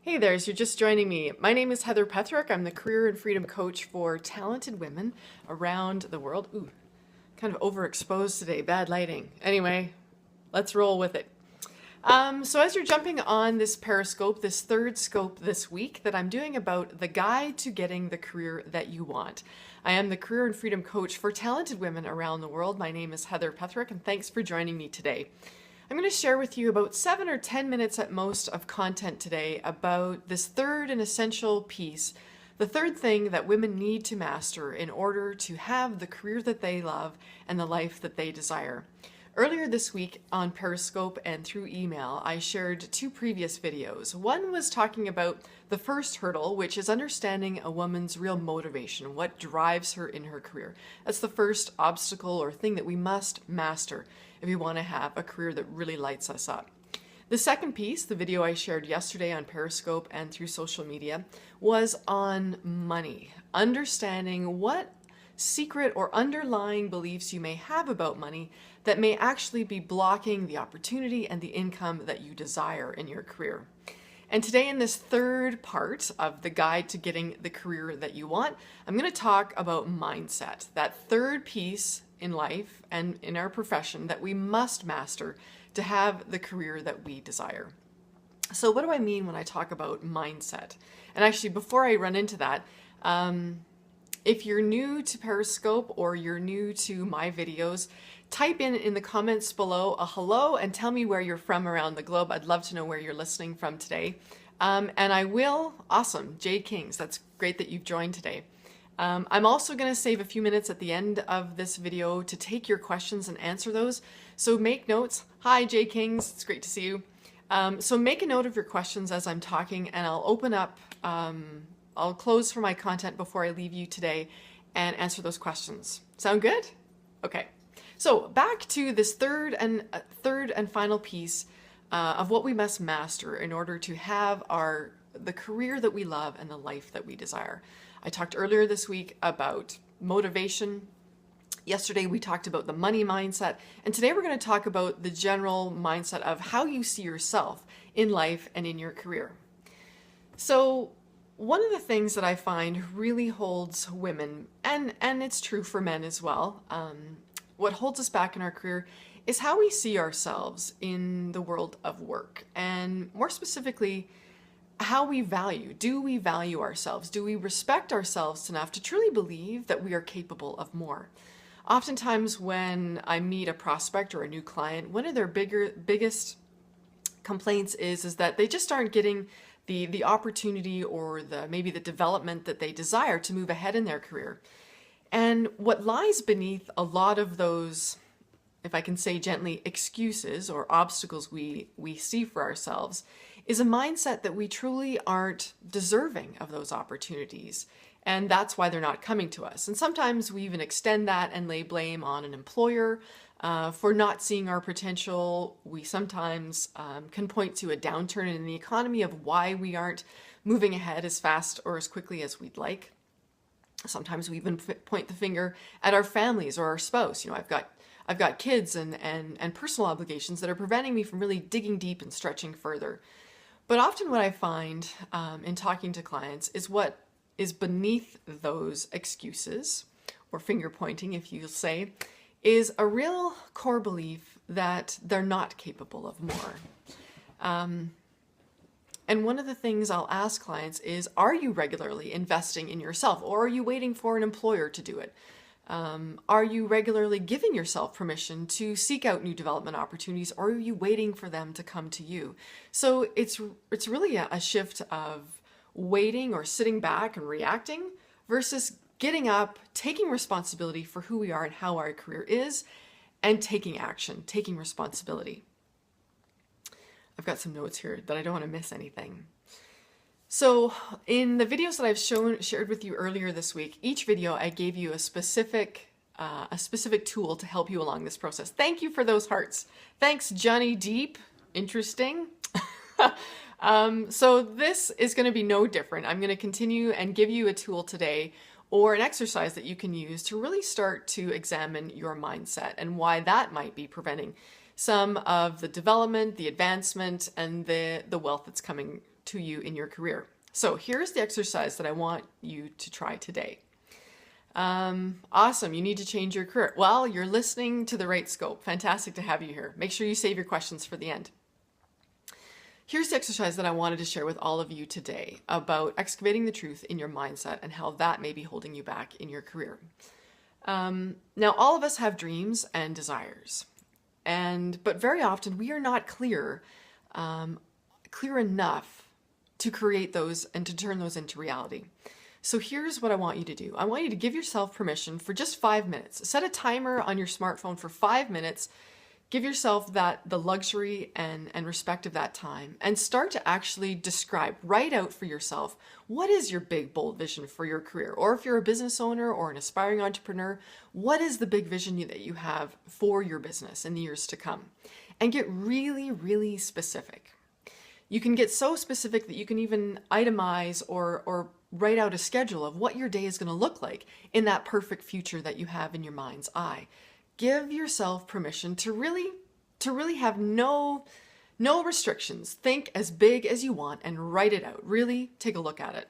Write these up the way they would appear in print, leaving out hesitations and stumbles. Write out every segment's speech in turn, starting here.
Hey there, as you're just joining me. My name is Heather Petherick. I'm the career and freedom coach for talented women around the world. Ooh, kind of overexposed today, bad lighting. Anyway, let's roll with it. So as you're jumping on this Periscope, this third scope this week that I'm doing about the guide to getting the career that you want. I am the career and freedom coach for talented women around the world. My name is Heather Petherick, and thanks for joining me today. I'm going to share with you about 7 or 10 minutes at most of content today about this third and essential piece, the third thing that women need to master in order to have the career that they love and the life that they desire. Earlier this week on Periscope and through email, I shared 2 previous videos. One was talking about the first hurdle, which is understanding a woman's real motivation, what drives her in her career. That's the first obstacle or thing that we must master if we want to have a career that really lights us up. The second piece, the video I shared yesterday on Periscope and through social media, was on money. Understanding what secret or underlying beliefs you may have about money that may actually be blocking the opportunity and the income that you desire in your career. And today, in this third part of the guide to getting the career that you want, I'm going to talk about mindset, that third piece in life and in our profession that we must master to have the career that we desire. So what do I mean when I talk about mindset? And actually, before I run into that, if you're new to Periscope or you're new to my videos, type in the comments below a hello and tell me where you're from around the globe. I'd love to know where you're listening from today. And I will, awesome, Jade Kings, that's great that you've joined today. I'm also going to save a few minutes at the end of this video to take your questions and answer those. So make notes. Hi, Jade Kings, it's great to see you. So make a note of your questions as I'm talking, and I'll open up, I'll close for my content before I leave you today and answer those questions. Sound good? Okay. So back to this third and final piece of what we must master in order to have the career that we love and the life that we desire. I talked earlier this week about motivation. Yesterday we talked about the money mindset, and today we're going to talk about the general mindset of how you see yourself in life and in your career. So one of the things that I find really holds women, and it's true for men as well, what holds us back in our career is how we see ourselves in the world of work, and more specifically, how we value. Do we value ourselves? Do we respect ourselves enough to truly believe that we are capable of more? Oftentimes when I meet a prospect or a new client, one of their biggest complaints is that they just aren't getting the opportunity or maybe the development that they desire to move ahead in their career. And what lies beneath a lot of those, if I can say gently, excuses or obstacles we see for ourselves is a mindset that we truly aren't deserving of those opportunities. And that's why they're not coming to us. And sometimes we even extend that and lay blame on an employer for not seeing our potential. We sometimes can point to a downturn in the economy of why we aren't moving ahead as fast or as quickly as we'd like. Sometimes we even point the finger at our families or our spouse. You know, I've got kids and personal obligations that are preventing me from really digging deep and stretching further. But often what I find in talking to clients is what is beneath those excuses, or finger pointing if you'll say, is a real core belief that they're not capable of more. And one of the things I'll ask clients is, are you regularly investing in yourself, or are you waiting for an employer to do it? Are you regularly giving yourself permission to seek out new development opportunities, or are you waiting for them to come to you? So it's really a shift of waiting or sitting back and reacting versus getting up, taking responsibility for who we are and how our career is, and taking action, taking responsibility. I've got some notes here that I don't want to miss anything. So in the videos that I've shared with you earlier this week, each video I gave you a specific tool to help you along this process. Thank you for those hearts. Thanks, Johnny Deep. Interesting. So this is going to be no different. I'm going to continue and give you a tool today or an exercise that you can use to really start to examine your mindset and why that might be preventing some of the development, the advancement, and the wealth that's coming to you in your career. So here's the exercise that I want you to try today. Awesome. You need to change your career. Well, you're listening to the right scope. Fantastic to have you here. Make sure you save your questions for the end. Here's the exercise that I wanted to share with all of you today about excavating the truth in your mindset and how that may be holding you back in your career. Now, all of us have dreams and desires, but very often we are not clear enough to create those and to turn those into reality. So here's what I want you to do. I want you to give yourself permission for just 5 minutes. Set a timer on your smartphone for 5 minutes. Give yourself the luxury and respect of that time, and start to actually describe, write out for yourself, what is your big, bold vision for your career? Or if you're a business owner or an aspiring entrepreneur, what is the big vision that you have for your business in the years to come? And get really, really specific. You can get so specific that you can even itemize or write out a schedule of what your day is going to look like in that perfect future that you have in your mind's eye. Give yourself permission to really have no restrictions. Think as big as you want and write it out. Really take a look at it.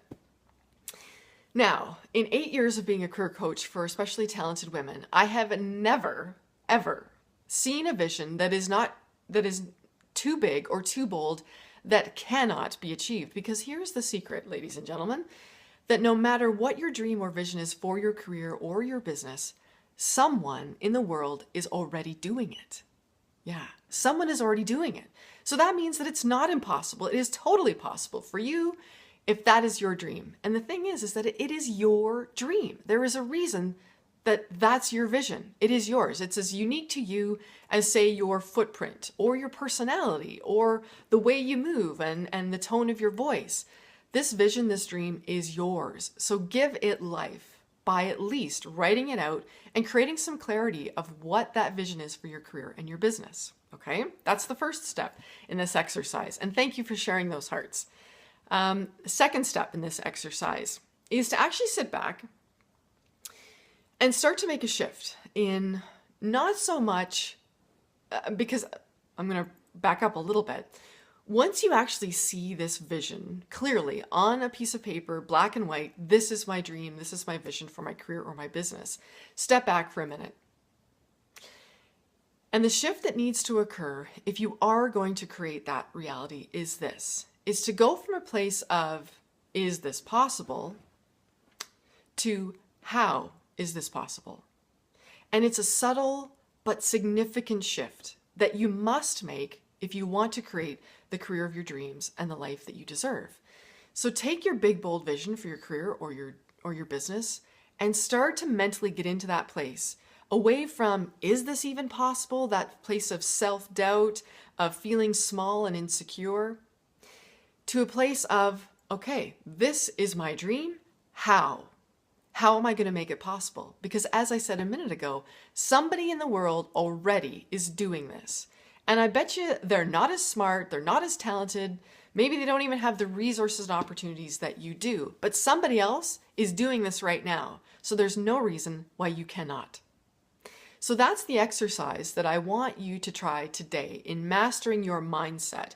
Now, in 8 years of being a career coach for especially talented women, I have never, ever seen a vision that is too big or too bold that cannot be achieved. Because here's the secret, ladies and gentlemen, that no matter what your dream or vision is for your career or your business, someone in the world is already doing it. Yeah, someone is already doing it. So that means that it's not impossible. It is totally possible for you if that is your dream. And the thing is that it is your dream. There is a reason that that's your vision. It is yours. It's as unique to you as, say, your footprint or your personality or the way you move and the tone of your voice. This vision, this dream is yours. So give it life by at least writing it out and creating some clarity of what that vision is for your career and your business. Okay? That's the first step in this exercise. And thank you for sharing those hearts. Second step in this exercise is to actually sit back and start to make a shift in not so much, because I'm going to back up a little bit. Once you actually see this vision clearly on a piece of paper, black and white, this is my dream, this is my vision for my career or my business, step back for a minute. And the shift that needs to occur if you are going to create that reality is to go from a place of, is this possible, to how is this possible? And it's a subtle but significant shift that you must make if you want to create the career of your dreams and the life that you deserve. So take your big, bold vision for your career or your business and start to mentally get into that place, away from, is this even possible? That place of self-doubt, of feeling small and insecure, to a place of, okay, this is my dream. How? How am I going to make it possible? Because as I said a minute ago, somebody in the world already is doing this. And I bet you they're not as smart, they're not as talented, maybe they don't even have the resources and opportunities that you do, but somebody else is doing this right now. So there's no reason why you cannot. So that's the exercise that I want you to try today in mastering your mindset,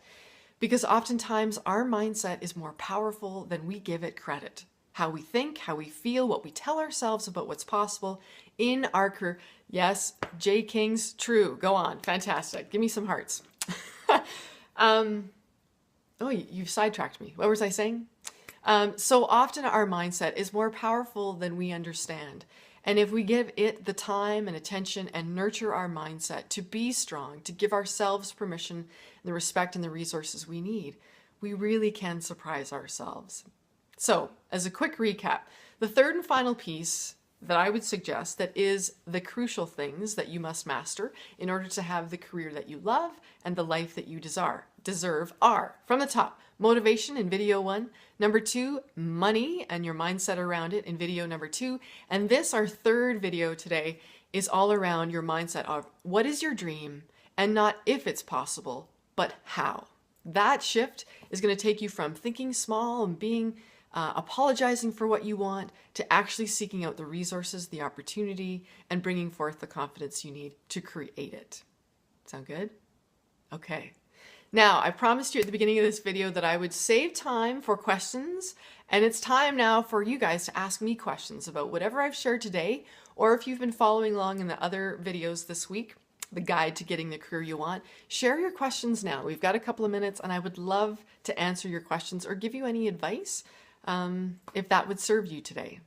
because oftentimes our mindset is more powerful than we give it credit. How we think, how we feel, what we tell ourselves about what's possible in our career. Yes, J. King's true. Go on. Fantastic. Give me some hearts. You've sidetracked me. What was I saying? So often our mindset is more powerful than we understand. And if we give it the time and attention and nurture our mindset to be strong, to give ourselves permission, the respect and the resources we need, we really can surprise ourselves. So, as a quick recap, the third and final piece that I would suggest that is the crucial things that you must master in order to have the career that you love and the life that you deserve are, from the top, motivation in video 1, number 2, money and your mindset around it in video number 2, and this, our third video today, is all around your mindset of what is your dream and not if it's possible, but how. That shift is going to take you from thinking small and being apologizing for what you want to actually seeking out the resources, the opportunity, and bringing forth the confidence you need to create it. Sound good? Okay. Now, I promised you at the beginning of this video that I would save time for questions, and it's time now for you guys to ask me questions about whatever I've shared today, or if you've been following along in the other videos this week, the guide to getting the career you want, share your questions now. We've got a couple of minutes, and I would love to answer your questions or give you any advice if that would serve you today.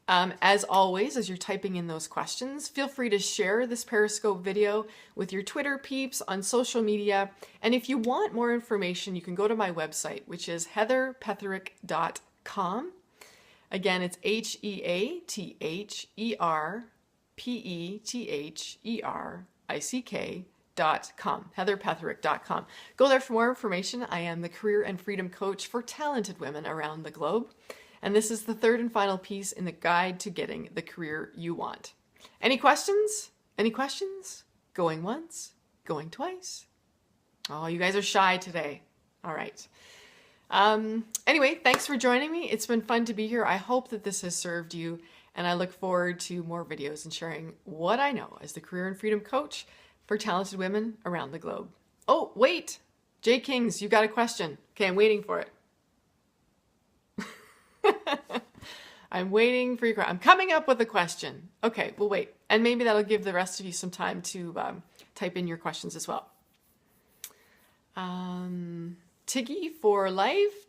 As always, as you're typing in those questions, feel free to share this Periscope video with your Twitter peeps on social media. And if you want more information, you can go to my website, which is heatherpetherick.com. Again, it's HeatherPetherick.com, heatherpetherick.com. Go there for more information. I am the career and freedom coach for talented women around the globe. And this is the third and final piece in the guide to getting the career you want. Any questions? Any questions? Going once? Going twice? Oh, you guys are shy today. All right. Anyway, thanks for joining me. It's been fun to be here. I hope that this has served you, and I look forward to more videos and sharing what I know as the career and freedom coach for talented women around the globe. Oh, wait. Jay Kings, you got a question. Okay, I'm waiting for it. I'm waiting for your. I'm coming up with a question. Okay, we'll wait. And maybe that'll give the rest of you some time to type in your questions as well. Tiggy for life,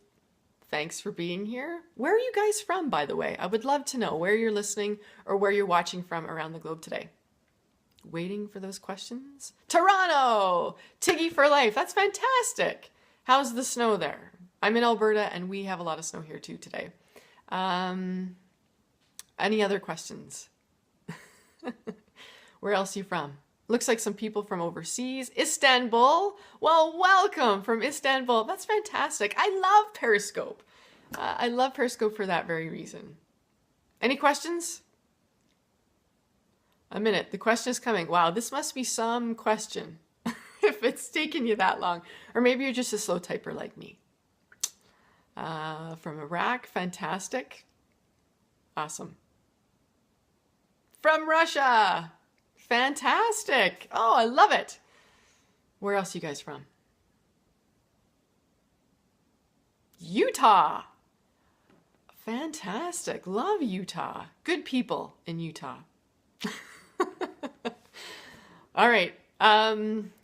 thanks for being here. Where are you guys from, by the way? I would love to know where you're listening or where you're watching from around the globe today. Waiting for those questions. Toronto! Tiggy for life. That's fantastic. How's the snow there? I'm in Alberta, and we have a lot of snow here too today. Any other questions? Where else are you from? Looks like some people from overseas. Istanbul. Well, welcome from Istanbul. That's fantastic. I love Periscope. I love Periscope for that very reason. Any questions? A minute. The question is coming. Wow, this must be some question if it's taken you that long. Or maybe you're just a slow typer like me. From Iraq, fantastic. Awesome. From Russia, fantastic. Oh, I love it. Where else are you guys from? Utah. Fantastic. Love Utah. Good people in Utah. All right.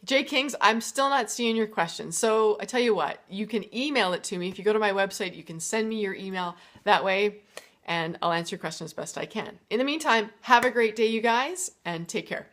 Jay Kings, I'm still not seeing your question. So I tell you what, you can email it to me. If you go to my website, you can send me your email that way, and I'll answer your question as best I can. In the meantime, have a great day, you guys, and take care.